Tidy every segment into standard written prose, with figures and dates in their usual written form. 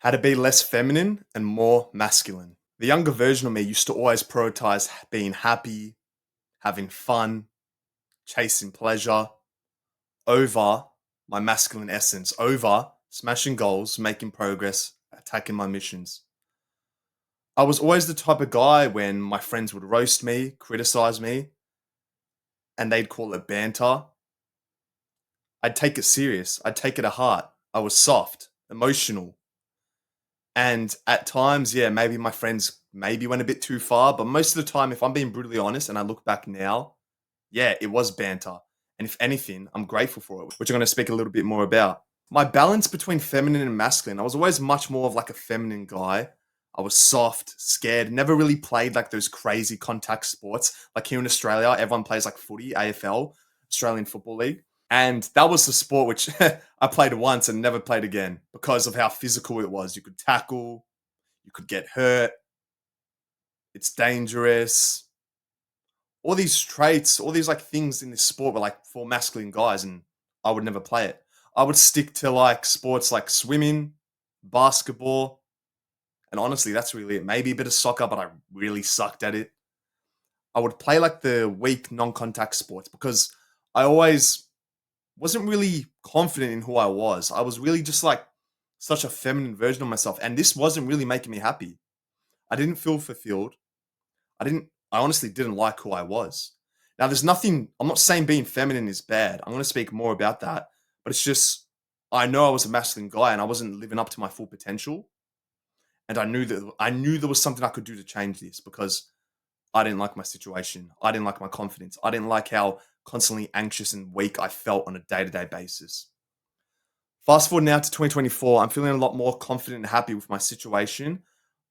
How to be less feminine and more masculine. The younger version of me used to always prioritize being happy, having fun, chasing pleasure over my masculine essence, over smashing goals, making progress, attacking my missions. I was always the type of guy when my friends would roast me, criticize me, and they'd call it banter. I'd take it serious. I'd take it to heart. I was soft, emotional, and at times, yeah, maybe my friends maybe went a bit too far, but most of the time, if I'm being brutally honest and I look back now, yeah, it was banter. And if anything, I'm grateful for it, which I'm going to speak a little bit more about. My balance between feminine and masculine, I was always much more of like a feminine guy. I was soft, scared, never really played like those crazy contact sports. Like here in Australia, everyone plays like footy, AFL, Australian Football League. And that was the sport which I played once and never played again because of how physical it was. You could tackle, you could get hurt, it's dangerous. All these traits, all these like things in this sport were like for masculine guys, and I would never play it. I would stick to like sports like swimming, basketball, and honestly, that's really it. Maybe a bit of soccer, but I really sucked at it. I would play like the weak non contact sports because I always wasn't really confident in who I was. I was really just like such a feminine version of myself, and this wasn't really making me happy. I didn't feel fulfilled. I honestly didn't like who I was. Now, there's nothing, I'm not saying being feminine is bad. I'm going to speak more about that, but it's just, I know I was a masculine guy and I wasn't living up to my full potential. And I knew there was something I could do to change this because I didn't like my situation. I didn't like my confidence. I didn't like how constantly anxious and weak I felt on a day to day basis. Fast forward now to 2024, I'm feeling a lot more confident and happy with my situation.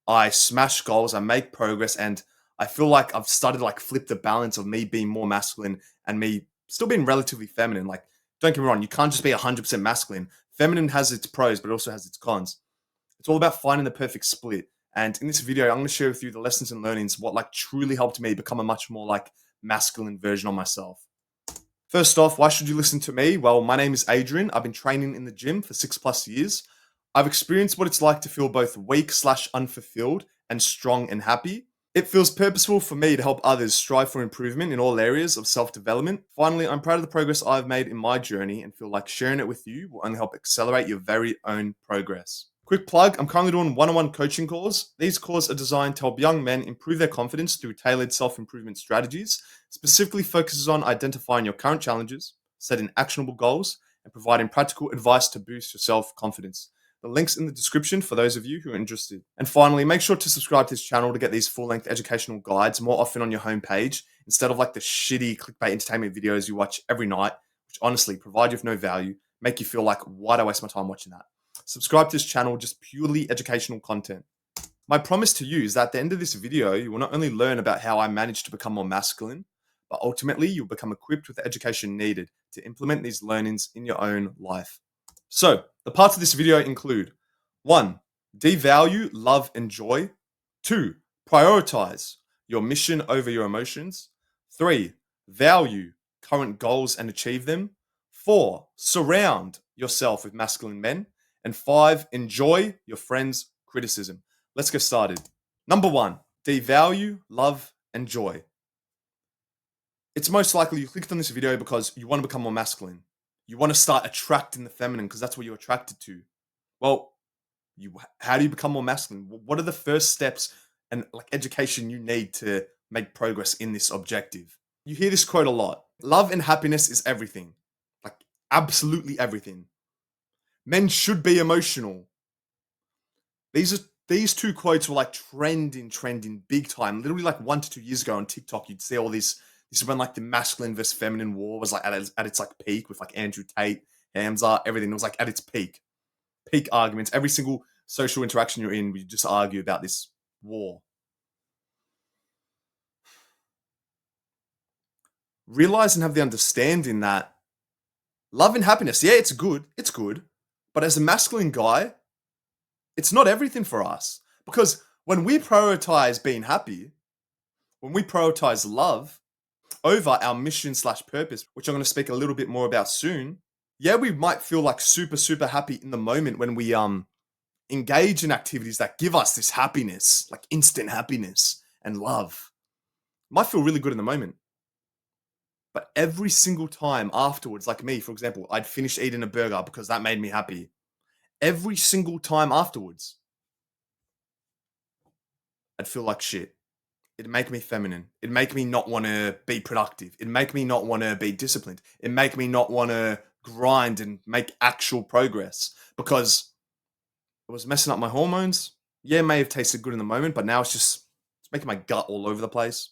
I smash goals, I make progress, and I feel like I've started to like flip the balance of me being more masculine and me still being relatively feminine. Like, don't get me wrong, you can't just be 100% masculine. Feminine has its pros, but it also has its cons. It's all about finding the perfect split. And in this video, I'm going to share with you the lessons and learnings, what like truly helped me become a much more like masculine version of myself. First off, why should you listen to me? Well, my name is Adrian. I've been training in the gym for 6+ years. I've experienced what it's like to feel both weak slash unfulfilled and strong and happy. It feels purposeful for me to help others strive for improvement in all areas of self development. Finally, I'm proud of the progress I've made in my journey and feel like sharing it with you will only help accelerate your very own progress. Quick plug, I'm currently doing one-on-one coaching calls. These calls are designed to help young men improve their confidence through tailored self-improvement strategies, specifically focuses on identifying your current challenges, setting actionable goals, and providing practical advice to boost your self-confidence. The link's in the description for those of you who are interested. And finally, make sure to subscribe to this channel to get these full-length educational guides more often on your homepage, instead of like the shitty clickbait entertainment videos you watch every night, which honestly provide you with no value, make you feel like, why do I waste my time watching that? Subscribe to this channel, just purely educational content. My promise to you is that at the end of this video, you will not only learn about how I managed to become more masculine, but ultimately you'll become equipped with the education needed to implement these learnings in your own life. So, the parts of this video include 1. Devalue love and joy. 2. Prioritize your mission over your emotions. 3. Value current goals and achieve them. 4. Surround yourself with masculine men. And 5. Enjoy your friends' criticism. Let's get started. Number 1. Devalue love and joy. It's most likely you clicked on this video because you want to become more masculine. You want to start attracting the feminine because that's what you're attracted to. Well, how do you become more masculine? What are the first steps and like education you need to make progress in this objective? You hear this quote a lot. Love and happiness is everything. Like absolutely everything. Men should be emotional. These two quotes were like trending big time. Literally like 1 to 2 years ago on TikTok, you'd see all these. This is when like the masculine versus feminine war was like at its like peak with like Andrew Tate, Hamza, everything. It was like at its peak arguments. Every single social interaction you're in, we just argue about this war. Realize and have the understanding that love and happiness, yeah, it's good, but as a masculine guy, it's not everything for us. Because when we prioritize being happy, when we prioritize love over our mission slash purpose, which I'm going to speak a little bit more about soon, yeah, we might feel like super happy in the moment when we engage in activities that give us this happiness, like instant happiness and love. Might feel really good in the moment. But every single time afterwards, like me, for example, I'd finish eating a burger because that made me happy. Every single time afterwards, I'd feel like shit. It'd make me feminine. It'd make me not want to be productive. It'd make me not want to be disciplined. It'd make me not want to grind and make actual progress because it was messing up my hormones. Yeah, it may have tasted good in the moment, but now it's making my gut all over the place.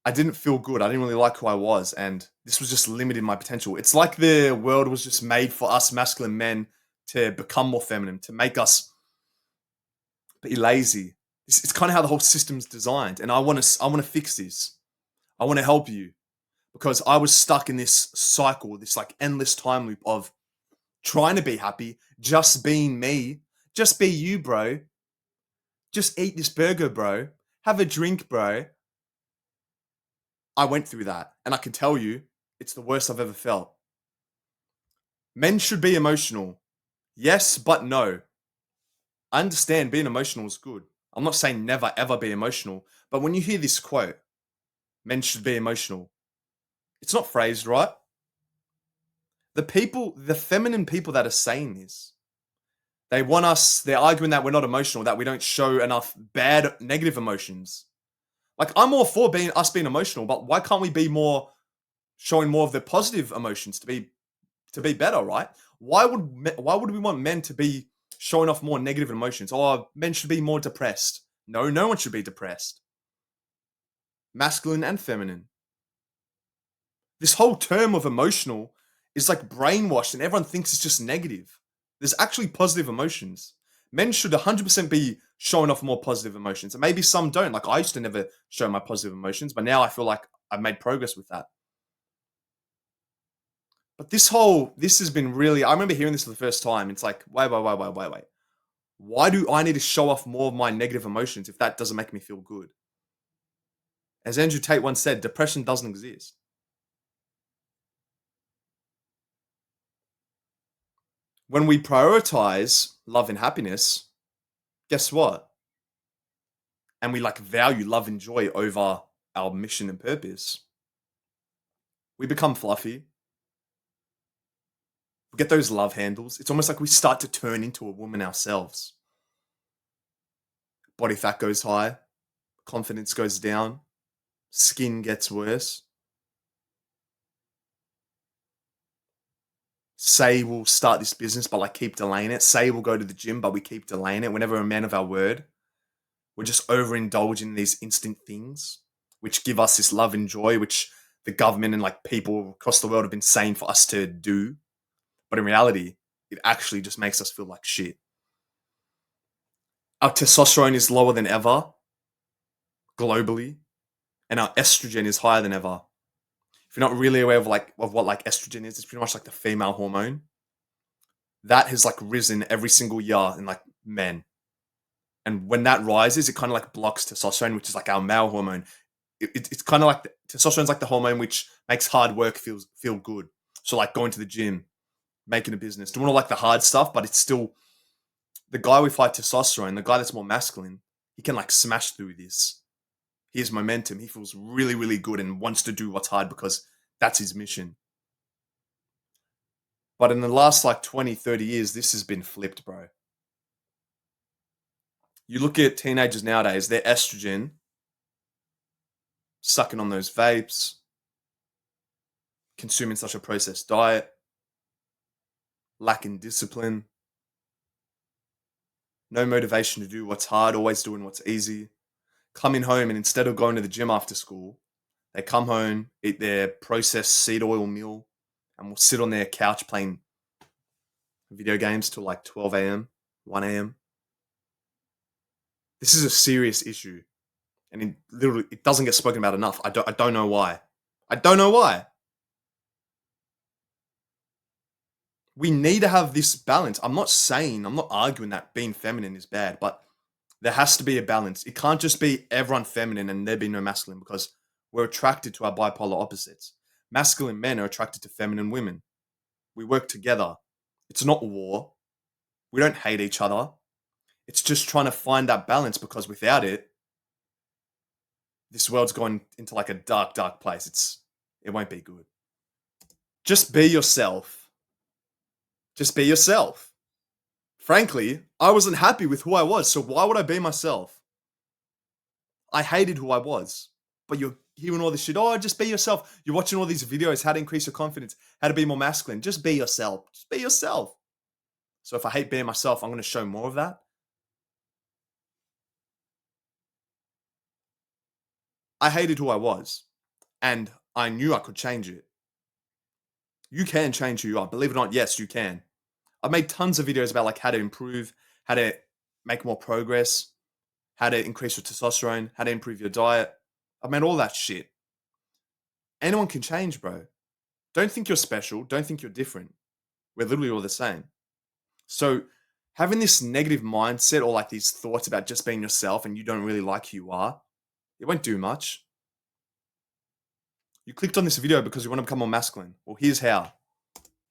I didn't feel good. I didn't really like who I was, and this was just limiting my potential. It's like the world was just made for us masculine men to become more feminine, to make us be lazy. It's kind of how the whole system's designed, and I want to fix this. I want to help you because I was stuck in this cycle, this like endless time loop of trying to be happy, just being me, just be you, bro. Just eat this burger, bro. Have a drink, bro. I went through that, and I can tell you, it's the worst I've ever felt. Men should be emotional. Yes, but no. I understand being emotional is good. I'm not saying never ever be emotional, but when you hear this quote, men should be emotional, it's not phrased right. The feminine people that are saying this, they're arguing that we're not emotional, that we don't show enough bad, negative emotions. Like, I'm all for us being emotional, but why can't we be showing more of the positive emotions to be better, right? Why would we want men to be showing off more negative emotions? Oh, men should be more depressed. No, no one should be depressed. Masculine and feminine. This whole term of emotional is like brainwashed and everyone thinks it's just negative. There's actually positive emotions. Men should 100% be showing off more positive emotions. And maybe some don't. Like, I used to never show my positive emotions, but now I feel like I've made progress with that. But this has been really, I remember hearing this for the first time. It's like, wait. Why do I need to show off more of my negative emotions if that doesn't make me feel good? As Andrew Tate once said, depression doesn't exist. When we prioritize love and happiness, guess what? And we like value love and joy over our mission and purpose, we become fluffy. We get those love handles. It's almost like we start to turn into a woman ourselves. Body fat goes high, confidence goes down, skin gets worse. Say we'll start this business, but like keep delaying it. Say we'll go to the gym, but we keep delaying it. Whenever we're a man of our word, we're just overindulging in these instant things, which give us this love and joy, which the government and like people across the world have been saying for us to do. But in reality, it actually just makes us feel like shit. Our testosterone is lower than ever globally, and our estrogen is higher than ever. If you're not really aware of what like estrogen is, it's pretty much like the female hormone. That has like risen every single year in like men. And when that rises, it kind of like blocks testosterone, which is like our male hormone. It's kind of like testosterone's like the hormone which makes hard work feel good. So like going to the gym, making a business, doing all like the hard stuff, but it's still the guy with high testosterone, the guy that's more masculine, he can like smash through this. He has momentum. He feels really, really good and wants to do what's hard because that's his mission. But in the last like 20, 30 years, this has been flipped, bro. You look at teenagers nowadays, their estrogen, sucking on those vapes, consuming such a processed diet, lacking discipline, no motivation to do what's hard, always doing what's easy. Coming home and instead of going to the gym after school, they come home, eat their processed seed oil meal, and will sit on their couch playing video games till like 12 a.m., 1 a.m. This is a serious issue, and it doesn't get spoken about enough. I don't know why. I don't know why. We need to have this balance. I'm not arguing that being feminine is bad, but there has to be a balance. It can't just be everyone feminine and there be no masculine because we're attracted to our bipolar opposites. Masculine men are attracted to feminine women. We work together. It's not war. We don't hate each other. It's just trying to find that balance because without it, this world's going into like a dark, dark place. It won't be good. Just be yourself. Just be yourself. Frankly, I wasn't happy with who I was, so why would I be myself? I hated who I was. But you're hearing all this shit. Oh, just be yourself. You're watching all these videos, how to increase your confidence, how to be more masculine. Just be yourself. Just be yourself. So if I hate being myself, I'm going to show more of that. I hated who I was, and I knew I could change it. You can change who you are. Believe it or not, yes, you can. I've made tons of videos about like how to improve, how to make more progress, how to increase your testosterone, how to improve your diet. I've made all that shit. Anyone can change, bro. Don't think you're special. Don't think you're different. We're literally all the same. So having this negative mindset or like these thoughts about just being yourself and you don't really like who you are, it won't do much. You clicked on this video because you want to become more masculine. Well, here's how.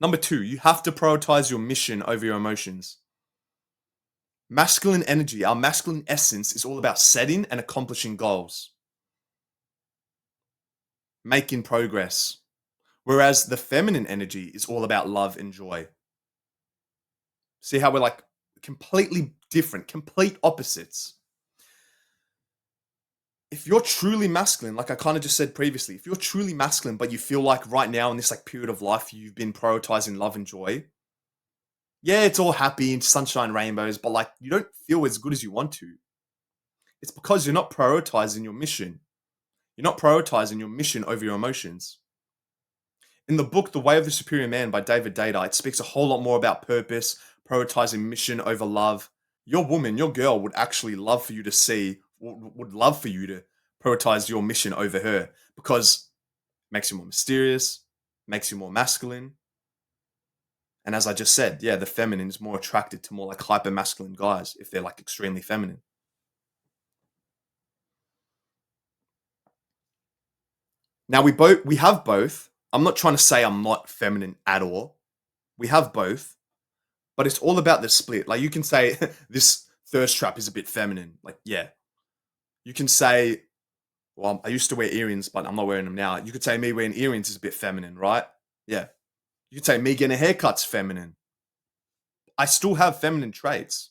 Number 2, you have to prioritize your mission over your emotions. Masculine energy, our masculine essence is all about setting and accomplishing goals, making progress. Whereas the feminine energy is all about love and joy. See how we're like completely different, complete opposites. If you're truly masculine, like I kind of just said previously, if you're truly masculine, but you feel like right now in this like period of life, you've been prioritizing love and joy. Yeah, it's all happy and sunshine rainbows, but like you don't feel as good as you want to. It's because you're not prioritizing your mission. You're not prioritizing your mission over your emotions. In the book, The Way of the Superior Man by David Data, it speaks a whole lot more about purpose, prioritizing mission over love. Your woman, your girl would actually love for you to see, would love for you to prioritize your mission over her because it makes you more mysterious, makes you more masculine. And as I just said, yeah, the feminine is more attracted to more like hyper masculine guys if they're like extremely feminine. Now we have both. I'm not trying to say I'm not feminine at all. We have both, but it's all about the split. Like you can say this thirst trap is a bit feminine. Like yeah, you can say, well, I used to wear earrings, but I'm not wearing them now. You could say me wearing earrings is a bit feminine, right? Yeah. You could say me getting a haircut's feminine. I still have feminine traits.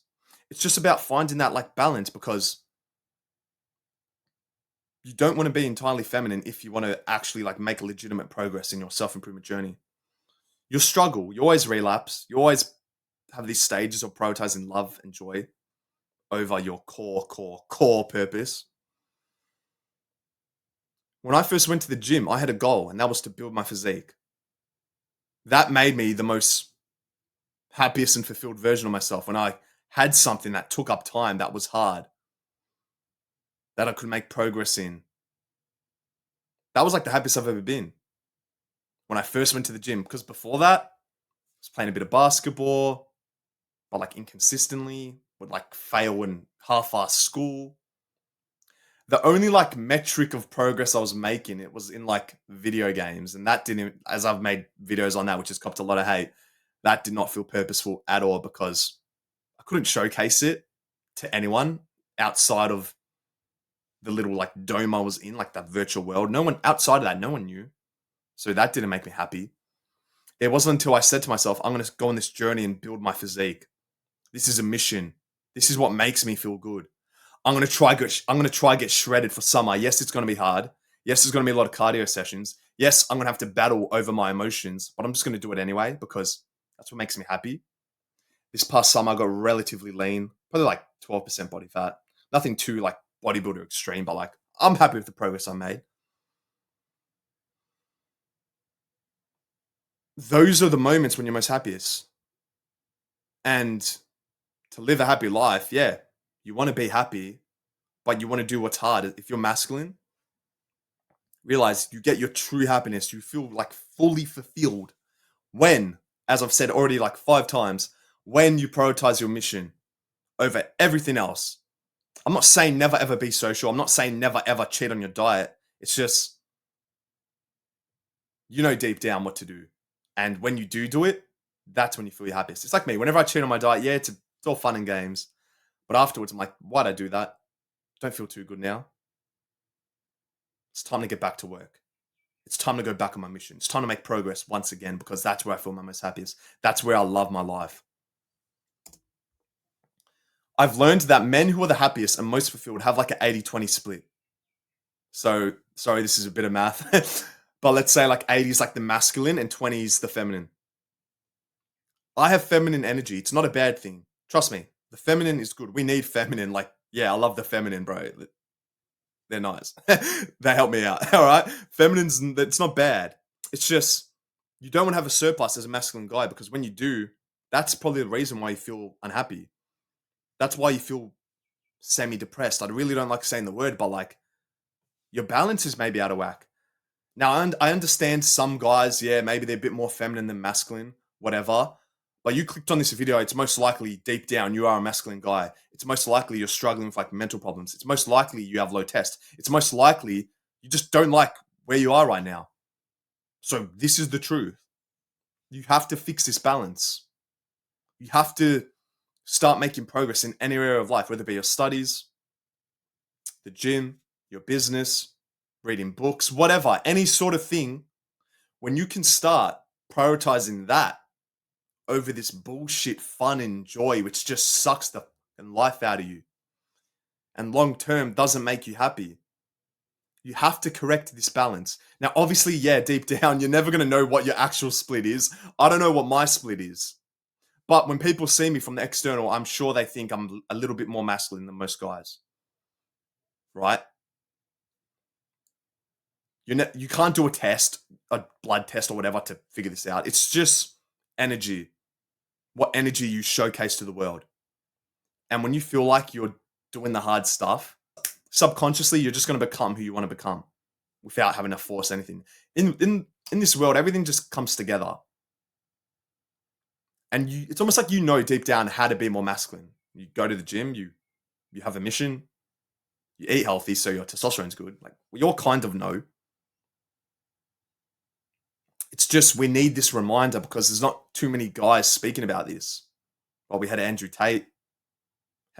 It's just about finding that like balance because you don't want to be entirely feminine if you want to actually like make legitimate progress in your self-improvement journey. You'll struggle. You always relapse. You always have these stages of prioritizing love and joy over your core purpose. When I first went to the gym, I had a goal, and that was to build my physique. That made me the most happiest and fulfilled version of myself when I had something that took up time, that was hard, that I could make progress in. That was like the happiest I've ever been when I first went to the gym. Because before that, I was playing a bit of basketball, but like inconsistently, would like fail in half-ass school. The only like metric of progress I was making, it was in like video games, and that didn't, as I've made videos on that, which has copped a lot of hate, that did not feel purposeful at all because I couldn't showcase it to anyone outside of the little like dome I was in, like that virtual world. No one outside of that, no one knew. So that didn't make me happy. It wasn't until I said to myself, I'm going to go on this journey and build my physique. This is a mission. This is what makes me feel good. I'm going to try get shredded for summer. Yes, it's going to be hard. Yes, there's going to be a lot of cardio sessions. Yes, I'm going to have to battle over my emotions, but I'm just going to do it anyway because that's what makes me happy. This past summer, I got relatively lean, probably like 12% body fat. Nothing too like bodybuilder extreme, but like I'm happy with the progress I made. Those are the moments when you're most happiest. And to live a happy life, yeah, you want to be happy, but you want to do what's hard. If you're masculine, realize you get your true happiness. You feel like fully fulfilled when, as I've said already like 5 times, when you prioritize your mission over everything else. I'm not saying never ever be social. I'm not saying never ever cheat on your diet. It's just, you know, deep down what to do. And when you do it, That's when you feel your happiest. It's like me. Whenever I cheat on my diet, yeah, it's all fun and games. But afterwards, I'm like, why'd I do that? Don't feel too good now. It's time to get back to work. It's time to go back on my mission. It's time to make progress once again because that's where I feel my most happiest. That's where I love my life. I've learned that men who are the happiest and most fulfilled have like an 80-20 split. So, sorry, this is a bit of math, but let's say like 80 is like the masculine and 20 is the feminine. I have feminine energy. It's not a bad thing. Trust me. The feminine is good. We need feminine. Like, yeah, I love the feminine, bro. They're nice. They help me out. All right. Feminine's, it's not bad. It's just, you don't want to have a surplus as a masculine guy because when you do, that's probably the reason why you feel unhappy. That's why you feel semi depressed. I really don't like saying the word, but like your balance is maybe out of whack. Now, I understand some guys, yeah, maybe they're a bit more feminine than masculine, whatever. But you clicked on this video, it's most likely deep down you are a masculine guy. It's most likely you're struggling with like mental problems. It's most likely you have low test. It's most likely you just don't like where you are right now. So this is the truth. You have to fix this balance. You have to start making progress in any area of life, whether it be your studies, the gym, your business, reading books, whatever, any sort of thing. When you can start prioritizing that over this bullshit fun and joy, which just sucks the fucking life out of you and long term doesn't make you happy. You have to correct this balance. Now, obviously, yeah, deep down, you're never going to know what your actual split is. I don't know what my split is. But when people see me from the external, I'm sure they think I'm a little bit more masculine than most guys. Right? You can't do a test, a blood test or whatever to figure this out. It's just energy. What energy you showcase to the world. And when you feel like you're doing the hard stuff, subconsciously you're just going to become who you want to become without having to force anything. In this world, everything just comes together. And it's almost like you know deep down how to be more masculine. You go to the gym, you have a mission, you eat healthy so your testosterone's good. Like we all kind of know. It's just we need this reminder because there's not too many guys speaking about this. Well, we had Andrew Tate,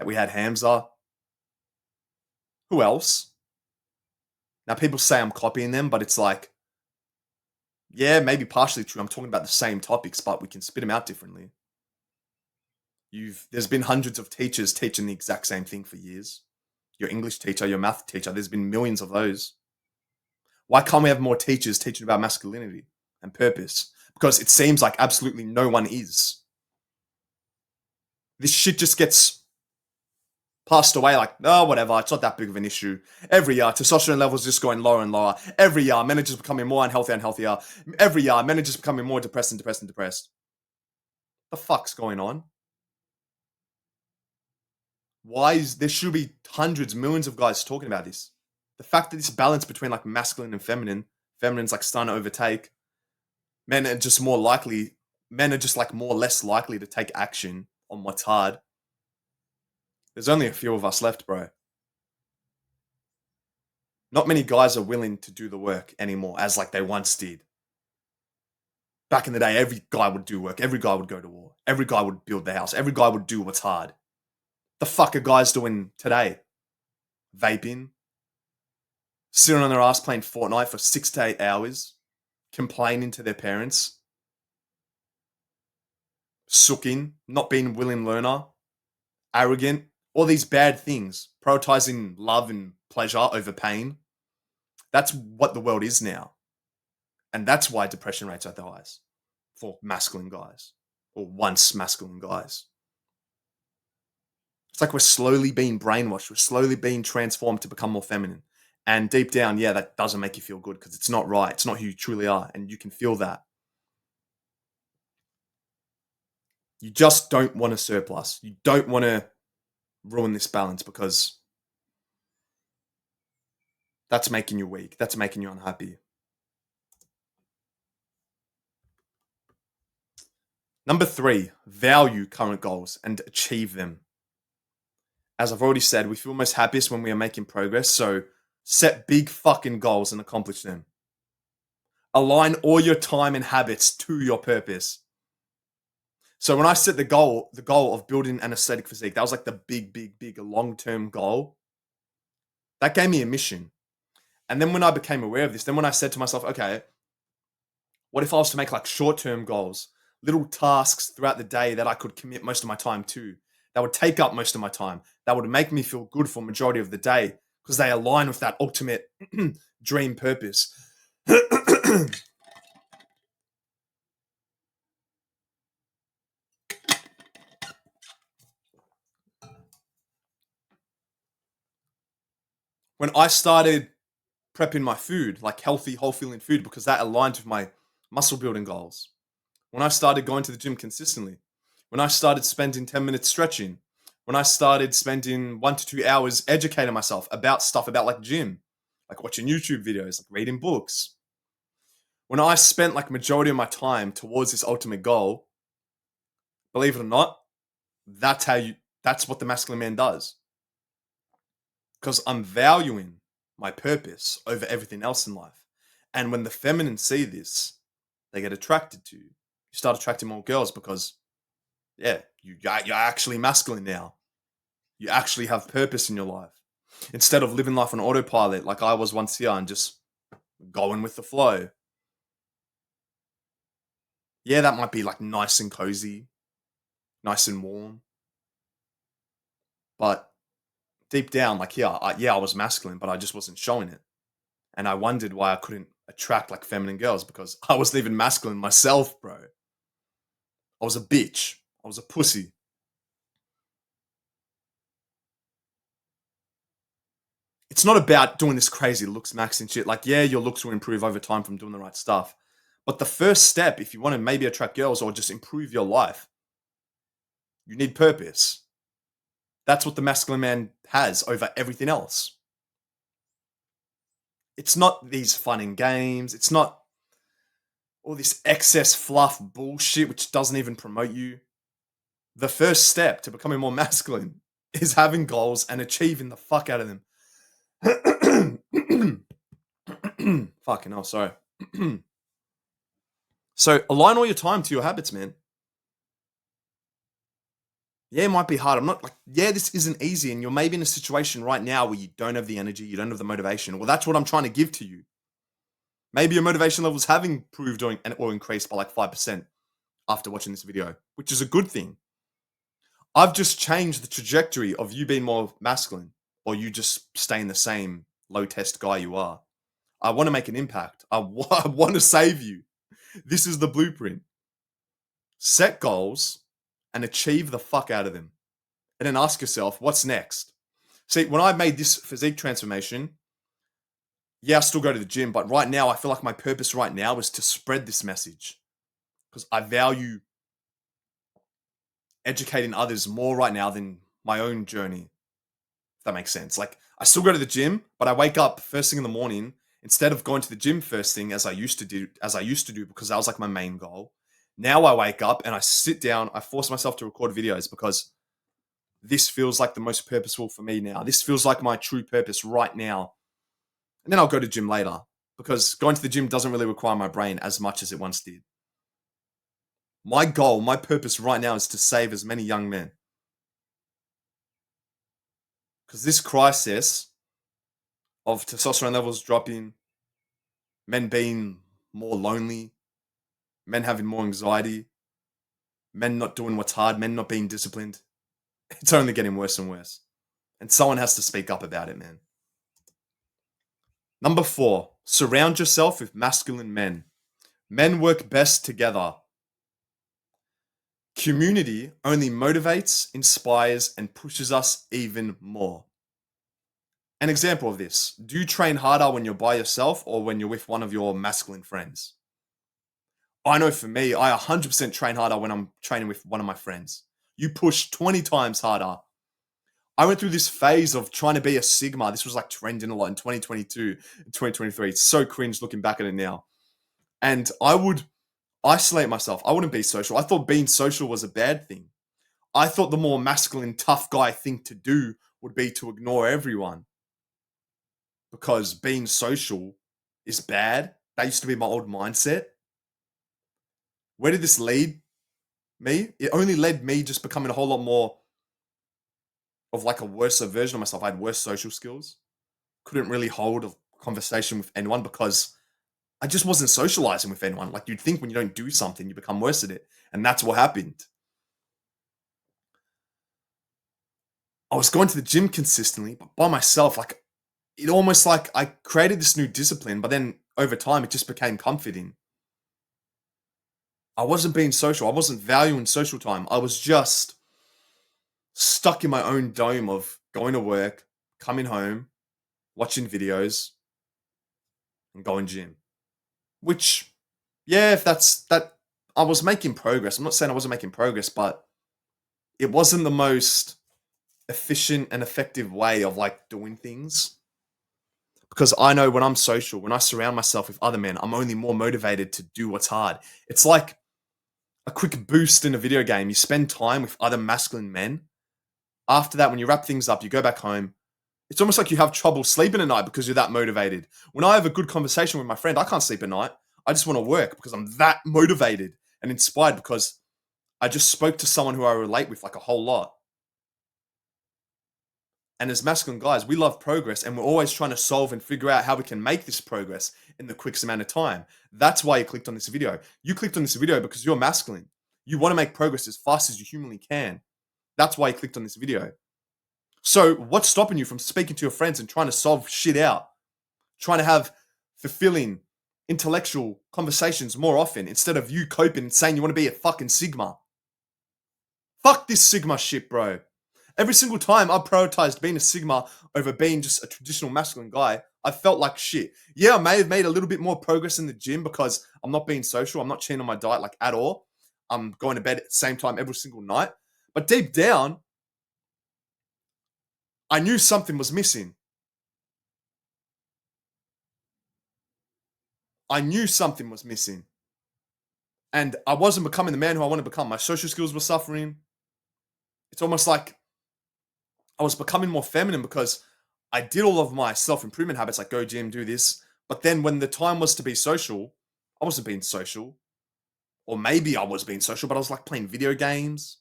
we had Hamza. Who else? Now people say I'm copying them, but it's like, yeah, maybe partially true. I'm talking about the same topics, but we can spit them out differently. There's been hundreds of teachers teaching the exact same thing for years. Your English teacher, your math teacher, there's been millions of those. Why can't we have more teachers teaching about masculinity and purpose? Because it seems like absolutely no one is. This shit just gets passed away like, oh, whatever, it's not that big of an issue. Every year, testosterone levels just going lower and lower. Every year, men are just becoming more unhealthy and healthier. Every year, men are just becoming more depressed and depressed and depressed. The fuck's going on? There should be hundreds, millions of guys talking about this. The fact that this balance between like masculine and feminine's like starting to overtake. Men are just like more less likely to take action on what's hard. There's only a few of us left, bro. Not many guys are willing to do the work anymore as like they once did. Back in the day, every guy would do work. Every guy would go to war. Every guy would build the house. Every guy would do what's hard. The fuck are guys doing today? Vaping, sitting on their ass playing Fortnite for 6 to 8 hours, complaining to their parents, sooking, not being a willing learner, arrogant, all these bad things, prioritizing love and pleasure over pain. That's what the world is now. And that's why depression rates are the highest for masculine guys or once masculine guys. It's like we're slowly being brainwashed. We're slowly being transformed to become more feminine. And deep down, yeah, that doesn't make you feel good because it's not right. It's not who you truly are. And you can feel that. You just don't want a surplus. You don't want to ruin this balance because that's making you weak. That's making you unhappy. Number 3, value current goals and achieve them. As I've already said, we feel most happiest when we are making progress. So set big fucking goals and accomplish them. Align all your time and habits to your purpose. So when I set the goal of building an aesthetic physique, that was like the big, big, big long-term goal. That gave me a mission. And then when I became aware of this, then when I said to myself, okay, what if I was to make like short-term goals, little tasks throughout the day that I could commit most of my time to, that would take up most of my time, that would make me feel good for majority of the day because they align with that ultimate dream purpose. When I started prepping my food, like healthy, whole feeling food, because that aligned with my muscle building goals. When I started going to the gym consistently, when I started spending 10 minutes stretching, when I started spending 1 to 2 hours educating myself about stuff about like gym, like watching YouTube videos, like reading books. When I spent like majority of my time towards this ultimate goal, believe it or not, that's what the masculine man does. Because I'm valuing my purpose over everything else in life. And when the feminine see this, they get attracted to you. You start attracting more girls because, yeah, you're actually masculine now. You actually have purpose in your life. Instead of living life on autopilot like I was once here and just going with the flow. Yeah, that might be like nice and cozy, nice and warm. But deep down, like, yeah, I was masculine, but I just wasn't showing it. And I wondered why I couldn't attract like feminine girls because I wasn't even masculine myself, bro. I was a bitch. I was a pussy. It's not about doing this crazy looks max and shit. Like, yeah, your looks will improve over time from doing the right stuff. But the first step, if you want to maybe attract girls or just improve your life, you need purpose. That's what the masculine man has over everything else. It's not these fun and games. It's not all this excess fluff bullshit which doesn't even promote you. The first step to becoming more masculine is having goals and achieving the fuck out of them. Fucking hell, sorry. So align all your time to your habits, man. Yeah, it might be hard. I'm not like, yeah, this isn't easy. And you're maybe in a situation right now where you don't have the energy, you don't have the motivation. Well, that's what I'm trying to give to you. Maybe your motivation levels have improved or increased by like 5% after watching this video, which is a good thing. I've just changed the trajectory of you being more masculine or you just staying the same low test guy you are. I want to make an impact. I want to save you. This is the blueprint. Set goals and achieve the fuck out of them. And then ask yourself, what's next? See, when I made this physique transformation, yeah, I still go to the gym, but right now I feel like my purpose right now is to spread this message because I value educating others more right now than my own journey. If that makes sense. Like I still go to the gym, but I wake up first thing in the morning instead of going to the gym first thing as I used to do because that was like my main goal. Now I wake up and I sit down, I force myself to record videos because this feels like the most purposeful for me now. This feels like my true purpose right now. And then I'll go to gym later because going to the gym doesn't really require my brain as much as it once did. My goal, my purpose right now is to save as many young men. Because this crisis of testosterone levels dropping, men being more lonely, men having more anxiety, men not doing what's hard, men not being disciplined, it's only getting worse and worse. And someone has to speak up about it, man. Number 4, surround yourself with masculine men. Men work best together. Community only motivates, inspires, and pushes us even more. An example of this: do you train harder when you're by yourself or when you're with one of your masculine friends? I know for me, I 100% train harder when I'm training with one of my friends. You push 20 times harder. I went through this phase of trying to be a Sigma. This was like trending a lot in 2022 and 2023. It's so cringe looking back at it now. And I would isolate myself. I wouldn't be social. I thought being social was a bad thing. I thought the more masculine, tough guy thing to do would be to ignore everyone because being social is bad. That used to be my old mindset. Where did this lead? me. It only led me just becoming a whole lot more of like a worse version of myself. I had worse social skills. Couldn't really hold a conversation with anyone because I just wasn't socializing with anyone. Like you'd think when you don't do something, you become worse at it. And that's what happened. I was going to the gym consistently, but by myself, like it almost like I created this new discipline, but then over time it just became comforting. I wasn't being social. I wasn't valuing social time. I was just stuck in my own dome of going to work, coming home, watching videos, and going gym. Which, yeah, if that's that, I was making progress. I'm not saying I wasn't making progress, but it wasn't the most efficient and effective way of like doing things. Because I know when I'm social, when I surround myself with other men, I'm only more motivated to do what's hard. It's like a quick boost in a video game. You spend time with other masculine men. After that, when you wrap things up, you go back home. It's almost like you have trouble sleeping at night because you're that motivated. When I have a good conversation with my friend, I can't sleep at night. I just want to work because I'm that motivated and inspired because I just spoke to someone who I relate with like a whole lot. And as masculine guys, we love progress and we're always trying to solve and figure out how we can make this progress in the quickest amount of time. That's why you clicked on this video. You clicked on this video because you're masculine. You want to make progress as fast as you humanly can. That's why you clicked on this video. So, what's stopping you from speaking to your friends and trying to solve shit out? Trying to have fulfilling, intellectual conversations more often instead of you coping and saying you want to be a fucking Sigma. Fuck this Sigma shit, bro. Every single time I prioritized being a Sigma over being just a traditional masculine guy, I felt like shit. Yeah, I may have made a little bit more progress in the gym because I'm not being social. I'm not cheating on my diet like at all. I'm going to bed at the same time every single night. But deep down, I knew something was missing. I knew something was missing. And I wasn't becoming the man who I want to become. My social skills were suffering. It's almost like I was becoming more feminine because I did all of my self improvement habits, like go gym, do this. But then when the time was to be social, I wasn't being social. Or maybe I was being social, but I was like playing video games.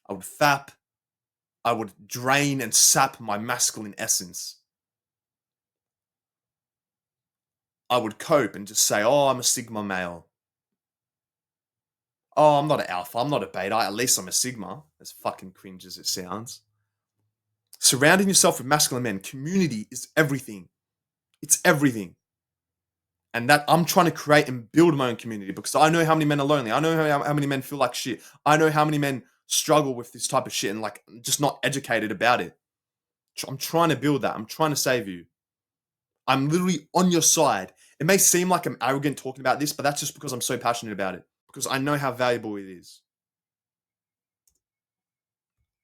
I would fap. I would drain and sap my masculine essence. I would cope and just say, oh, I'm a Sigma male. Oh, I'm not an alpha. I'm not a beta. At least I'm a Sigma. As fucking cringe as it sounds. Surrounding yourself with masculine men, community is everything. It's everything. And that I'm trying to create and build my own community because I know how many men are lonely. I know how many men feel like shit. I know how many men struggle with this type of shit and like just not educated about it. I'm trying to build that. I'm trying to save you. I'm literally on your side. It may seem like I'm arrogant talking about this, but that's just because I'm so passionate about it. Because I know how valuable it is.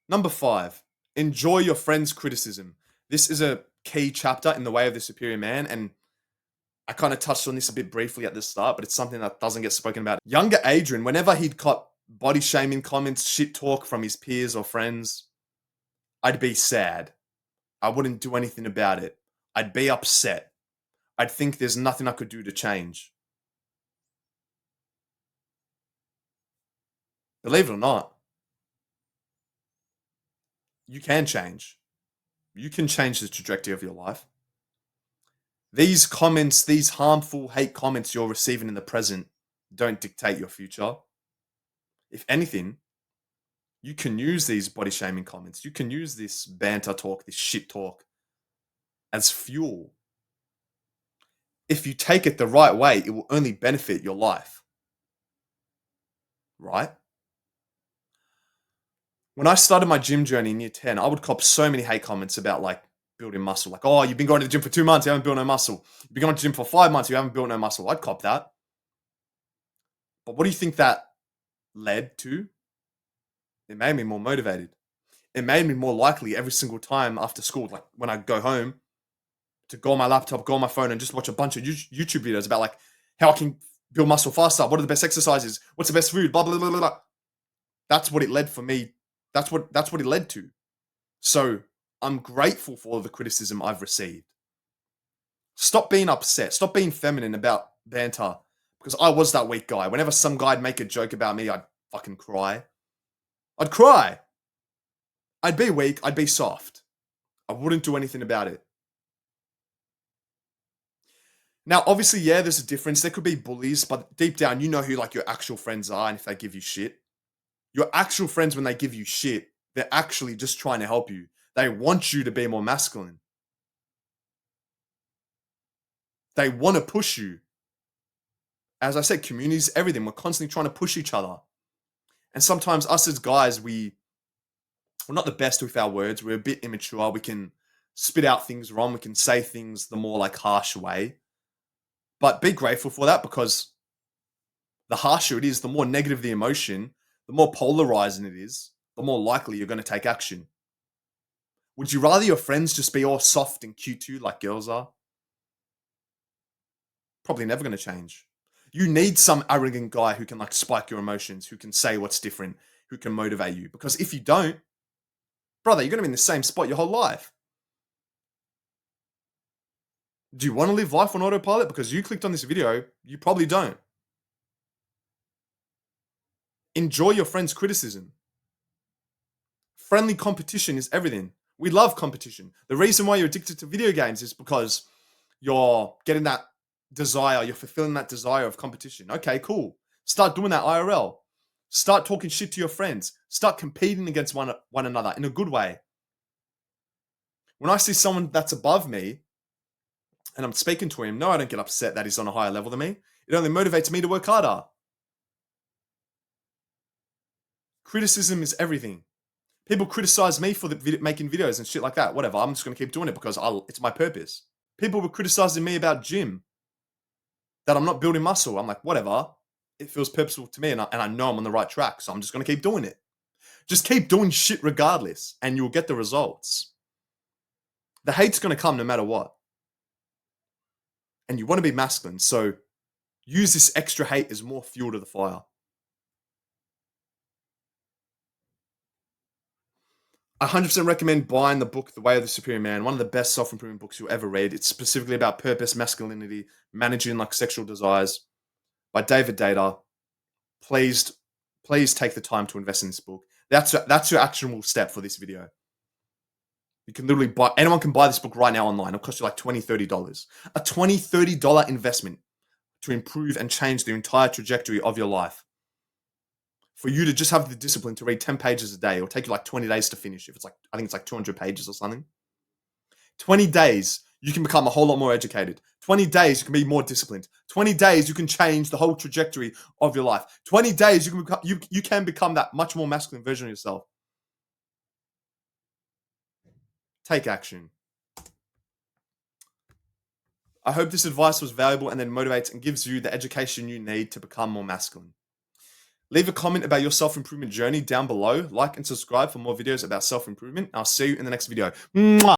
Number 5, enjoy your friend's criticism. This is a key chapter in The Way of the Superior Man, and I kind of touched on this a bit briefly at the start, but it's something that doesn't get spoken about. Younger Adrian, whenever he'd caught body shaming comments, shit talk from his peers or friends, I'd be sad. I wouldn't do anything about it. I'd be upset. I'd think there's nothing I could do to change. Believe it or not, you can change. You can change the trajectory of your life. These comments, these harmful hate comments you're receiving in the present don't dictate your future. If anything, you can use these body shaming comments. You can use this banter talk, this shit talk as fuel. If you take it the right way, it will only benefit your life. Right? When I started my gym journey in year 10, I would cop so many hate comments about like building muscle. Like, oh, you've been going to the gym for 2 months, you haven't built no muscle. You've been going to the gym for 5 months, you haven't built no muscle. I'd cop that. But what do you think that led to? It made me more motivated. It made me more likely every single time after school, like when I go home, to go on my laptop, go on my phone, and just watch a bunch of YouTube videos about like how I can build muscle faster. What are the best exercises? What's the best food? Blah blah blah blah blah. That's what it led for me. That's what it led to. So I'm grateful for all the criticism I've received. Stop being upset. Stop being feminine about banter. Because I was that weak guy. Whenever some guy'd make a joke about me, I'd fucking cry. I'd cry. I'd be weak. I'd be soft. I wouldn't do anything about it. Now, obviously, yeah, there's a difference. There could be bullies, but deep down, you know who like your actual friends are, and if they give you shit. Your actual friends, when they give you shit, they're actually just trying to help you. They want you to be more masculine. They want to push you. As I said, community is everything. We're constantly trying to push each other. And sometimes us as guys, we're not the best with our words. We're a bit immature. We can spit out things wrong. We can say things the more like harsh way. But be grateful for that, because the harsher it is, the more negative the emotion, the more polarizing it is, the more likely you're going to take action. Would you rather your friends just be all soft and cute too, like girls are? Probably never going to change. You need some arrogant guy who can like spike your emotions, who can say what's different, who can motivate you. Because if you don't, brother, you're going to be in the same spot your whole life. Do you want to live life on autopilot? Because you clicked on this video, you probably don't. Enjoy your friend's criticism. Friendly competition is everything. We love competition. The reason why you're addicted to video games is because you're getting that desire, you're fulfilling that desire of competition. Okay, cool. Start doing that IRL. Start talking shit to your friends. Start competing against one another in a good way. When I see someone that's above me and I'm speaking to him, no, I don't get upset that he's on a higher level than me. It only motivates me to work harder. Criticism is everything. People criticize me for making videos and shit like that. Whatever. I'm just going to keep doing it because it's my purpose. People were criticizing me about gym, that I'm not building muscle. I'm like, whatever. It feels purposeful to me, and I know I'm on the right track, so I'm just going to keep doing it. Just keep doing shit regardless, and you'll get the results. The hate's going to come no matter what. And you want to be masculine, so use this extra hate as more fuel to the fire. I 100% recommend buying the book, The Way of the Superior Man, one of the best self-improvement books you'll ever read. It's specifically about purpose, masculinity, managing like sexual desires, by David Data. Please take the time to invest in this book. That's your actionable step for this video. You can literally buy, anyone can buy this book right now online. It'll cost you like $20, $30. A $20, $30 investment to improve and change the entire trajectory of your life. For you to just have the discipline to read 10 pages a day, it'll take you like 20 days to finish. If it's like, I think it's like 200 pages or something. 20 days, you can become a whole lot more educated. 20 days, you can be more disciplined. 20 days, you can change the whole trajectory of your life. 20 days, you can become that much more masculine version of yourself. Take action. I hope this advice was valuable and then motivates and gives you the education you need to become more masculine. Leave a comment about your self-improvement journey down below. Like and subscribe for more videos about self-improvement. I'll see you in the next video. Mwah!